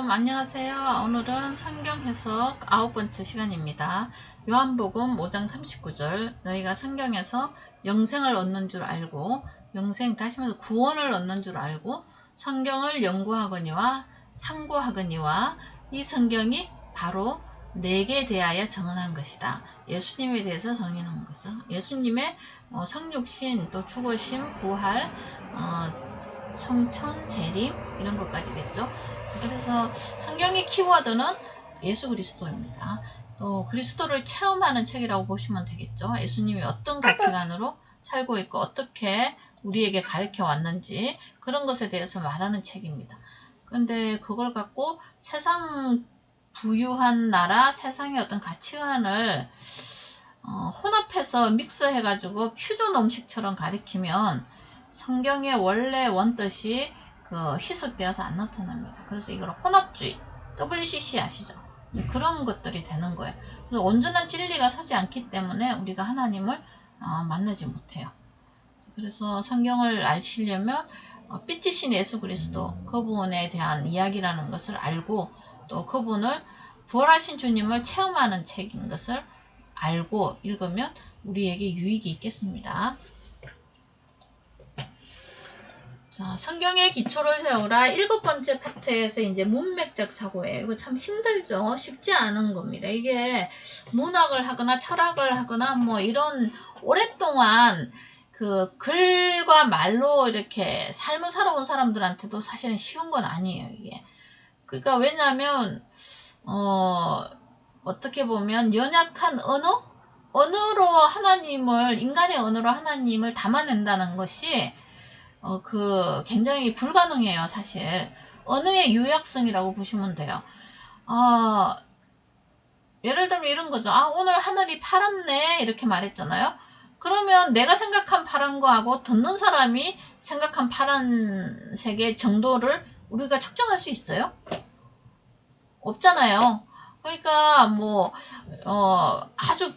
샬롬, 안녕하세요. 오늘은 성경 해석 9번째 시간입니다. 요한복음 5장 39절, 너희가 성경에서 영생을 얻는 줄 알고, 다시 말해서 구원을 얻는 줄 알고 성경을 연구하거니와 상고하거니와 이 성경이 바로 내게 대하여 정언한 것이다. 예수님에 대해서 정언한 것은 예수님의 성육신, 또 죽으심, 부활, 성천, 재림 이런 것까지겠죠. 그래서 성경의 키워드는 예수 그리스도입니다. 또 그리스도를 체험하는 책이라고 보시면 되겠죠. 예수님이 어떤 가치관으로 살고 있고 어떻게 우리에게 가르쳐 왔는지 그런 것에 대해서 말하는 책입니다. 근데 그걸 갖고 세상 부유한 나라, 세상의 어떤 가치관을 혼합해서 믹스해가지고 퓨전 음식처럼 가리키면 성경의 원래 원뜻이 희석되어서 안 나타납니다. 그래서 이걸 혼합주의, WCC 아시죠? 그런 것들이 되는 거예요. 그래서 온전한 진리가 서지 않기 때문에 우리가 하나님을 만나지 못해요. 그래서 성경을 아시려면 빛이신 예수 그리스도 그분에 대한 이야기라는 것을 알고 또 그분을 부활하신 주님을 체험하는 책인 것을 알고 읽으면 우리에게 유익이 있겠습니다. 자, 성경의 기초를 세우라 7번째 파트에서 이제 문맥적 사고예요. 이거 참 힘들죠. 쉽지 않은 겁니다. 이게 문학을 하거나 철학을 하거나 뭐 이런 오랫동안 그 글과 말로 이렇게 삶을 살아온 사람들한테도 사실은 쉬운 건 아니에요. 이게. 그러니까 왜냐하면 어떻게 보면 연약한 언어로 하나님을 인간의 언어로 하나님을 담아낸다는 것이 굉장히 불가능해요, 사실. 언어의 유약성이라고 보시면 돼요. 예를 들면 이런 거죠. 오늘 하늘이 파랗네, 이렇게 말했잖아요. 그러면 내가 생각한 파란 거하고 듣는 사람이 생각한 파란색의 정도를 우리가 측정할 수 있어요? 없잖아요. 그러니까, 아주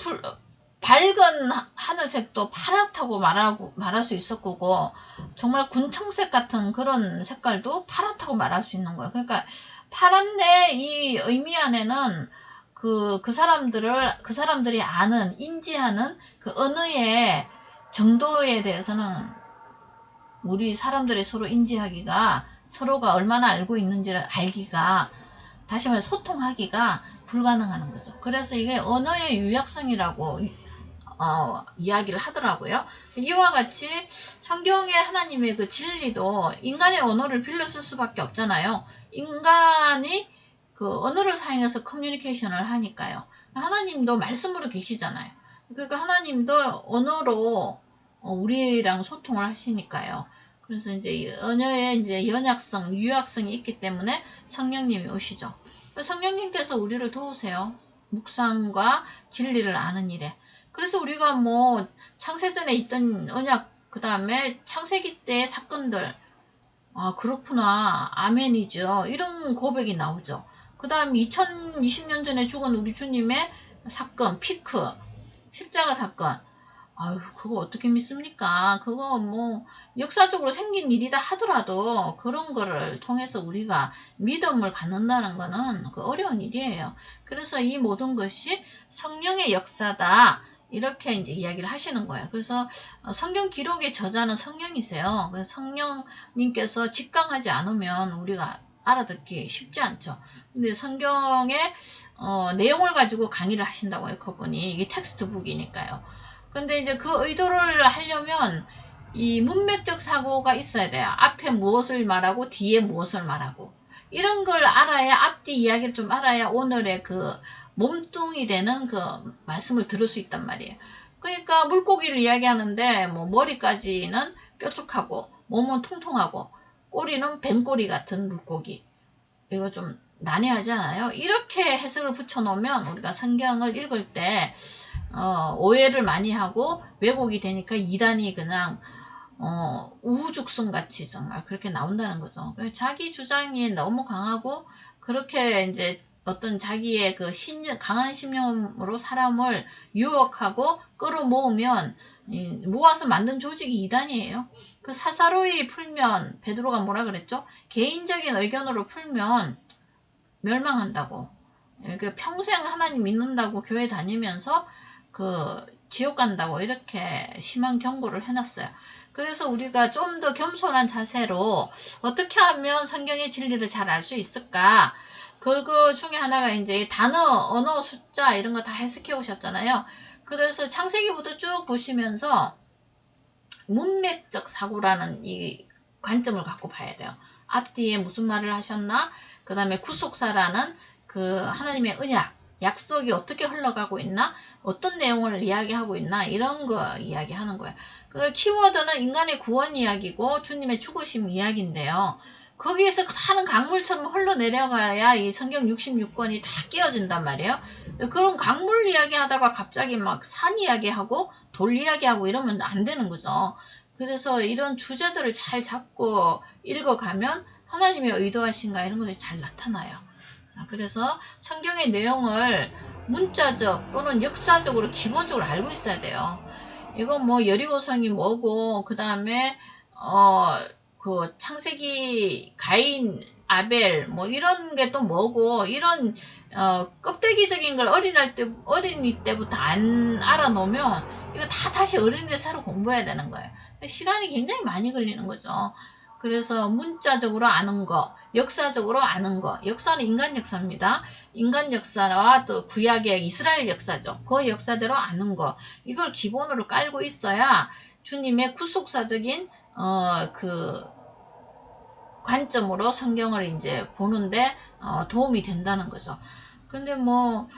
밝은 하늘색도 파랗다고 말할 수 있을 거고, 정말 군청색 같은 그런 색깔도 파랗다고 말할 수 있는 거예요. 그러니까, 파란데 이 의미 안에는 그 사람들이 아는, 인지하는 그 언어의 정도에 대해서는 우리 사람들이 서로 인지하기가, 서로가 얼마나 알고 있는지를 알기가, 다시 말해 소통하기가 불가능한 거죠. 그래서 이게 언어의 유약성이라고 이야기를 하더라고요. 이와 같이 성경의 하나님의 그 진리도 인간의 언어를 빌려 쓸 수밖에 없잖아요. 인간이 그 언어를 사용해서 커뮤니케이션을 하니까요. 하나님도 말씀으로 계시잖아요. 그러니까 하나님도 언어로 우리랑 소통을 하시니까요. 그래서 이제 언어에 이제 연약성, 유약성이 있기 때문에 성령님이 오시죠. 성령님께서 우리를 도우세요. 묵상과 진리를 아는 일에. 그래서 우리가 뭐 창세전에 있던 언약, 그 다음에 창세기 때의 사건들, 그렇구나, 아멘이죠. 이런 고백이 나오죠. 그 다음 2020년 전에 죽은 우리 주님의 사건, 피크, 십자가 사건. 그거 어떻게 믿습니까? 그거 뭐 역사적으로 생긴 일이다 하더라도 그런 거를 통해서 우리가 믿음을 갖는다는 거는 어려운 일이에요. 그래서 이 모든 것이 성령의 역사다. 이렇게 이제 이야기를 하시는 거예요. 그래서 성경 기록의 저자는 성령이세요. 그래서 성령님께서 직강하지 않으면 우리가 알아듣기 쉽지 않죠. 근데 성경의 내용을 가지고 강의를 하신다고 해요. 그분이 이게 텍스트북이니까요. 근데 이제 그 의도를 하려면 이 문맥적 사고가 있어야 돼요. 앞에 무엇을 말하고 뒤에 무엇을 말하고 이런 걸 알아야 앞뒤 이야기를 좀 알아야 오늘의 그 몸뚱이 되는 그 말씀을 들을 수 있단 말이에요. 그러니까 물고기를 이야기하는데 뭐 머리까지는 뾰족하고 몸은 통통하고 꼬리는 뱀꼬리 같은 물고기. 이거 좀 난해하지 않아요? 이렇게 해석을 붙여놓으면 우리가 성경을 읽을 때 오해를 많이 하고 왜곡이 되니까 이단이 그냥 우후죽순같이 정말 그렇게 나온다는 거죠. 자기 주장이 너무 강하고 그렇게 이제 어떤 자기의 그 강한 신념으로 사람을 유혹하고 끌어모으면 모아서 만든 조직이 이단이에요. 그 사사로이 풀면 베드로가 뭐라 그랬죠? 개인적인 의견으로 풀면 멸망한다고. 그 평생 하나님 믿는다고 교회 다니면서 그 지옥 간다고 이렇게 심한 경고를 해놨어요. 그래서 우리가 좀 더 겸손한 자세로 어떻게 하면 성경의 진리를 잘 알 수 있을까? 그거 중에 하나가 이제 단어, 언어, 숫자 이런 거 다 해석해 오셨잖아요. 그래서 창세기부터 쭉 보시면서 문맥적 사고라는 이 관점을 갖고 봐야 돼요. 앞뒤에 무슨 말을 하셨나? 그 다음에 구속사라는 그 하나님의 언약, 약속이 어떻게 흘러가고 있나? 어떤 내용을 이야기하고 있나? 이런 거 이야기하는 거예요. 그 키워드는 인간의 구원 이야기고 주님의 죽으심 이야기인데요. 거기에서 하는 강물처럼 흘러내려가야 이 성경 66권이 다 끼어진단 말이에요. 그런 강물 이야기하다가 갑자기 막 산 이야기하고 돌 이야기하고 이러면 안 되는 거죠. 그래서 이런 주제들을 잘 잡고 읽어가면 하나님의 의도하신가 이런 것이 잘 나타나요. 자, 그래서 성경의 내용을 문자적 또는 역사적으로 기본적으로 알고 있어야 돼요. 이건 뭐 여리고성이 뭐고 그 다음에 그 창세기 가인 아벨 뭐 이런 게 또 뭐고 이런 껍데기적인 걸 어린이 때부터 안 알아놓으면 이거 다 다시 어린이 때 새로 공부해야 되는 거예요. 시간이 굉장히 많이 걸리는 거죠. 그래서 문자적으로 아는 거, 역사적으로 아는 거. 역사는 인간 역사입니다. 인간 역사와 또 구약의 이스라엘 역사죠. 그 역사대로 아는 거. 이걸 기본으로 깔고 있어야 주님의 구속사적인 그 관점으로 성경을 이제 보는데 도움이 된다는 거죠. 근데 뭐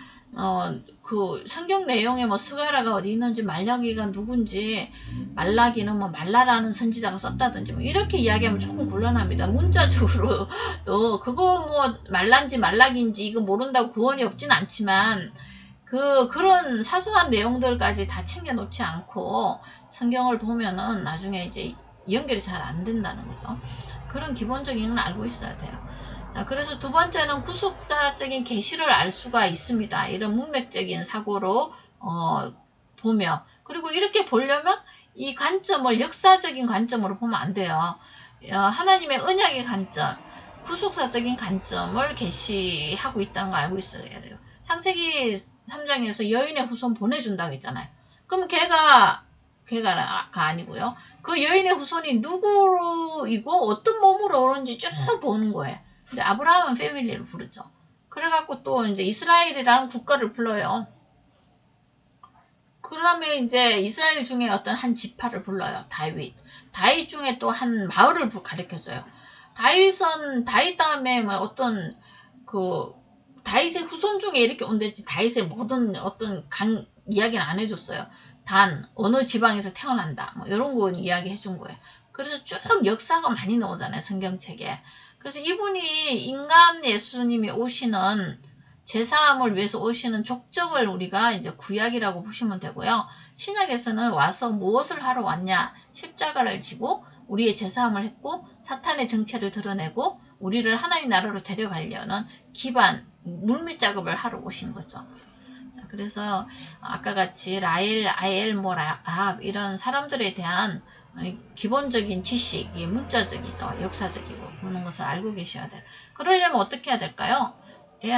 그 성경 내용에 뭐 스가랴가 어디 있는지 말라기가 누군지 말라기는 뭐 말라라는 선지자가 썼다든지 뭐 이렇게 이야기하면 조금 곤란합니다. 문자적으로 또 그거 뭐 말란지 말라기인지 이거 모른다고 구원이 없진 않지만 그런 사소한 내용들까지 다 챙겨 놓지 않고 성경을 보면은 나중에 이제 연결이 잘 안 된다는 거죠. 그런 기본적인 건 알고 있어야 돼요. 자, 그래서 두 번째는 구속자적인 계시를 알 수가 있습니다. 이런 문맥적인 사고로 보며 그리고 이렇게 보려면 이 관점을 역사적인 관점으로 보면 안 돼요. 하나님의 언약의 관점, 구속사적인 관점을 계시하고 있다는 걸 알고 있어야 돼요. 창세기 3장에서 여인의 후손 보내준다고 했잖아요. 그럼 걔가 아니고요. 그 여인의 후손이 누구이고 어떤 몸으로 오는지 쭉 보는 거예요. 이제 아브라함은 패밀리를 부르죠. 그래갖고 또 이제 이스라엘이라는 국가를 불러요. 그 다음에 이제 이스라엘 중에 어떤 한 지파를 불러요. 다윗 중에 또 한 마을을 가르쳐줘요. 다윗 다음에 뭐 어떤 그 다윗의 후손 중에 이렇게 온댔지 다윗의 모든 어떤 이야기는 안 해줬어요. 단 어느 지방에서 태어난다 뭐 이런 거 이야기 해준 거예요. 그래서 쭉 역사가 많이 나오잖아요. 성경책에. 그래서 이분이 인간 예수님이 오시는 제사함을 위해서 오시는 족적을 우리가 이제 구약이라고 보시면 되고요. 신약에서는 와서 무엇을 하러 왔냐? 십자가를 지고 우리의 제사함을 했고 사탄의 정체를 드러내고 우리를 하나님 나라로 데려가려는 기반 물밑 작업을 하러 오신 거죠. 자, 그래서 아까 같이 라엘, 아엘, 뭐 라합 이런 사람들에 대한 기본적인 지식이 문자적이죠. 역사적이고 그런 것을 알고 계셔야 돼요. 그러려면 어떻게 해야 될까요?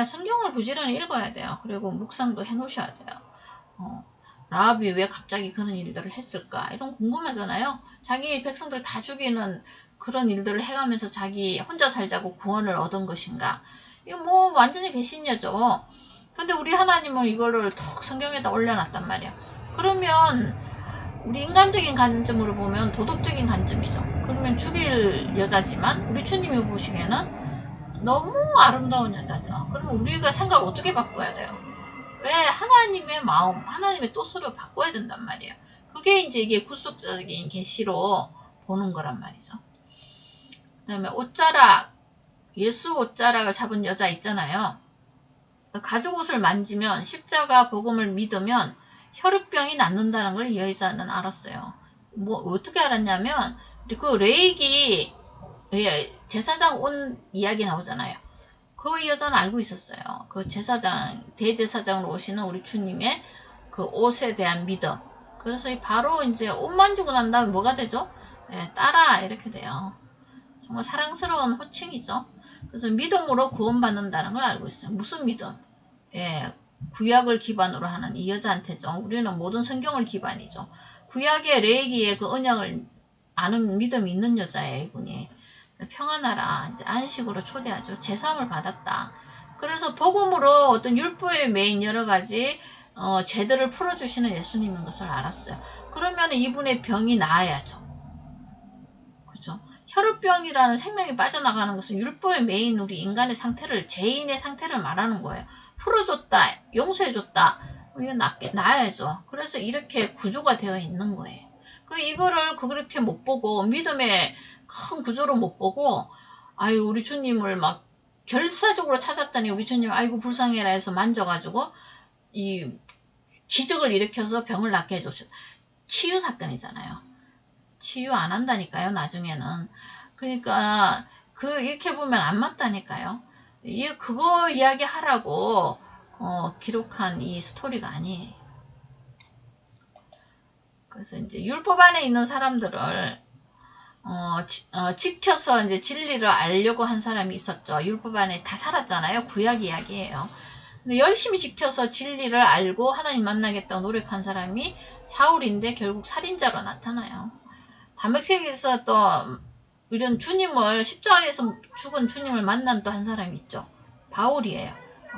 성경을 부지런히 읽어야 돼요. 그리고 묵상도 해 놓으셔야 돼요. 라합이 왜 갑자기 그런 일들을 했을까? 이런 궁금하잖아요. 자기 백성들 다 죽이는 그런 일들을 해가면서 자기 혼자 살자고 구원을 얻은 것인가? 이거 뭐 완전히 배신녀죠. 근데 우리 하나님은 이거를 턱 성경에다 올려놨단 말이에요. 그러면 우리 인간적인 관점으로 보면 도덕적인 관점이죠. 그러면 죽일 여자지만 우리 주님이 보시기에는 너무 아름다운 여자죠. 그러면 우리가 생각을 어떻게 바꿔야 돼요? 왜 하나님의 마음, 하나님의 뜻으로 바꿔야 된단 말이에요. 그게 이제 이게 구속적인 계시로 보는 거란 말이죠. 그 다음에 옷자락, 예수 옷자락을 잡은 여자 있잖아요. 가죽 옷을 만지면 십자가 복음을 믿으면 혈우병이 낫는다는 걸 이 여자는 알았어요. 뭐 어떻게 알았냐면 그 레이기 제사장 온 이야기 나오잖아요. 그 여자는 알고 있었어요. 그 대제사장으로 오시는 우리 주님의 그 옷에 대한 믿음. 그래서 바로 이제 옷 만지고 난 다음에 뭐가 되죠? 따라 이렇게 돼요. 정말 사랑스러운 호칭이죠. 그래서 믿음으로 구원받는다는 걸 알고 있어요. 무슨 믿음? 예, 구약을 기반으로 하는 이 여자한테죠. 우리는 모든 성경을 기반이죠. 구약의 레위기의 그 언약을 아는 믿음이 있는 여자예요, 이분이. 평안하라, 이제 안식으로 초대하죠. 제사함을 받았다. 그래서 복음으로 어떤 율법에 매인 여러 가지 죄들을 풀어주시는 예수님인 것을 알았어요. 그러면 이분의 병이 나아야죠. 그죠? 혈우병이라는 생명이 빠져나가는 것은 율법에 매인 우리 인간의 상태를, 죄인의 상태를 말하는 거예요. 풀어줬다, 용서해줬다, 이건 나아야죠. 그래서 이렇게 구조가 되어 있는 거예요. 이거를 그렇게 못 보고, 믿음의 큰 구조로 못 보고, 아유, 우리 주님을 막 결사적으로 찾았더니 우리 주님 아이고 불쌍해라 해서 만져가지고 이 기적을 일으켜서 병을 낫게 해줬어요. 치유 사건이잖아요. 치유 안 한다니까요, 나중에는. 그러니까 이렇게 보면 안 맞다니까요. 그거 이야기하라고 기록한 이 스토리가 아니에요. 그래서 이제 율법 안에 있는 사람들을 지켜서 이제 진리를 알려고 한 사람이 있었죠. 율법 안에 다 살았잖아요. 구약 이야기예요. 근데 열심히 지켜서 진리를 알고 하나님 만나겠다고 노력한 사람이 사울인데 결국 살인자로 나타나요. 다메섹에서 또 이런 주님을, 십자가에서 죽은 주님을 만난 또 한 사람이 있죠. 바울이에요.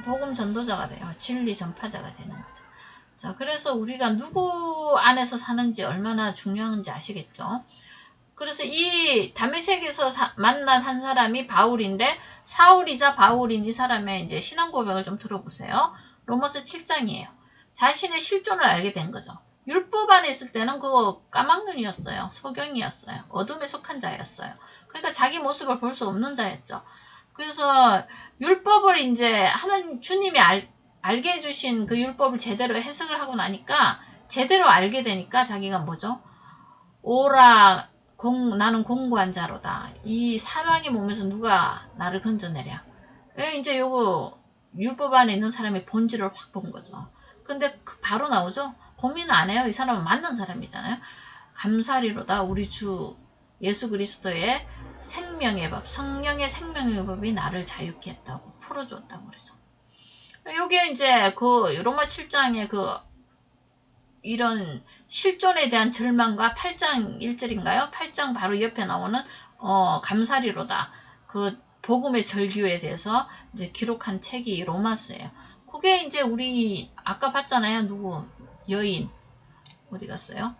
복음 전도자가 돼요. 진리 전파자가 되는 거죠. 자, 그래서 우리가 누구 안에서 사는지 얼마나 중요한지 아시겠죠? 그래서 이 다메섹에서 만난 한 사람이 바울인데, 사울이자 바울인 이 사람의 이제 신앙 고백을 좀 들어보세요. 로마서 7장이에요. 자신의 실존을 알게 된 거죠. 율법 안에 있을 때는 그 까막눈이었어요. 소경이었어요. 어둠에 속한 자였어요. 그러니까 자기 모습을 볼 수 없는 자였죠. 그래서 율법을 이제 하나님 주님이 알게 해주신 그 율법을 제대로 해석을 하고 나니까 제대로 알게 되니까 자기가 뭐죠? 오라 나는 공고한 자로다. 이 사망의 몸에서 누가 나를 건져내랴. 이제 요거 율법 안에 있는 사람의 본질을 확 본 거죠. 근데 바로 나오죠. 고민 안 해요. 이 사람은 만난 사람이잖아요. 감사리로다. 우리 주 예수 그리스도의 생명의 법, 성령의 생명의 법이 나를 자유케 했다고, 풀어줬다고 그러죠. 요게 이제 그 로마 7장의 이런 실존에 대한 절망과 8장 1절인가요? 8장 바로 옆에 나오는 감사리로다. 그 복음의 절규에 대해서 이제 기록한 책이 로마서예요. 그게 이제 우리 아까 봤잖아요. 누구? 여인. 어디 갔어요?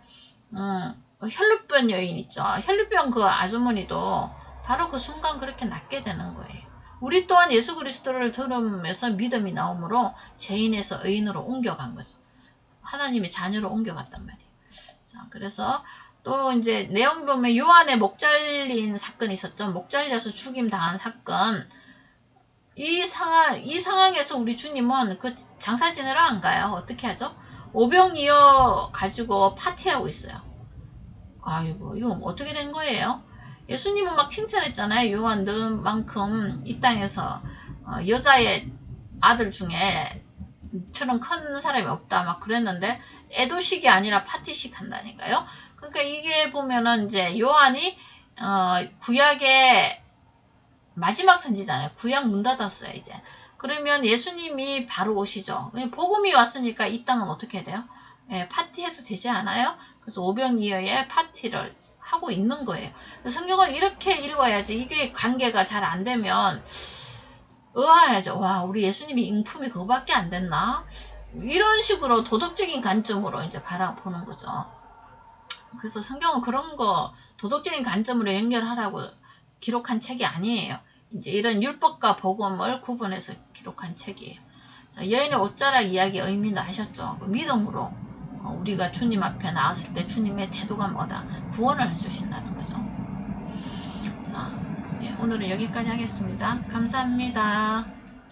혈루병 여인 있죠. 혈루병 그 아주머니도 바로 그 순간 그렇게 낫게 되는 거예요. 우리 또한 예수 그리스도를 들으면서 믿음이 나오므로 죄인에서 의인으로 옮겨간 거죠. 하나님의 자녀로 옮겨갔단 말이에요. 자, 그래서 또 이제 내용 보면 요한의 목 잘린 사건이 있었죠. 목 잘려서 죽임 당한 사건. 이 상황에서 우리 주님은 그 장사 지내러 안 가요. 어떻게 하죠? 오병이어 가지고 파티하고 있어요. 아이고, 이거 어떻게 된 거예요? 예수님은 막 칭찬했잖아요. 요한 너만큼 이 땅에서 여자의 아들 중에 처럼 큰 사람이 없다 막 그랬는데 애도식이 아니라 파티식 한다니까요. 그러니까 이게 보면은 이제 요한이 구약의 마지막 선지자잖아요. 구약 문 닫았어요 이제. 그러면 예수님이 바로 오시죠. 복음이 왔으니까 이 땅은 어떻게 돼요? 예, 파티해도 되지 않아요? 그래서 오병이어의 파티를 하고 있는 거예요. 성경을 이렇게 읽어야지. 이게 관계가 잘 안 되면 의아해야죠. 와, 우리 예수님이 인품이 그거밖에 안 됐나? 이런 식으로 도덕적인 관점으로 이제 바라보는 거죠. 그래서 성경은 그런 거 도덕적인 관점으로 연결하라고 기록한 책이 아니에요. 이제 이런 율법과 복음을 구분해서 기록한 책이에요. 자, 여인의 옷자락 이야기 의미도 하셨죠. 그 믿음으로 우리가 주님 앞에 나왔을 때 주님의 태도가 뭐다? 구원을 해주신다는 거죠. 자, 예, 오늘은 여기까지 하겠습니다. 감사합니다.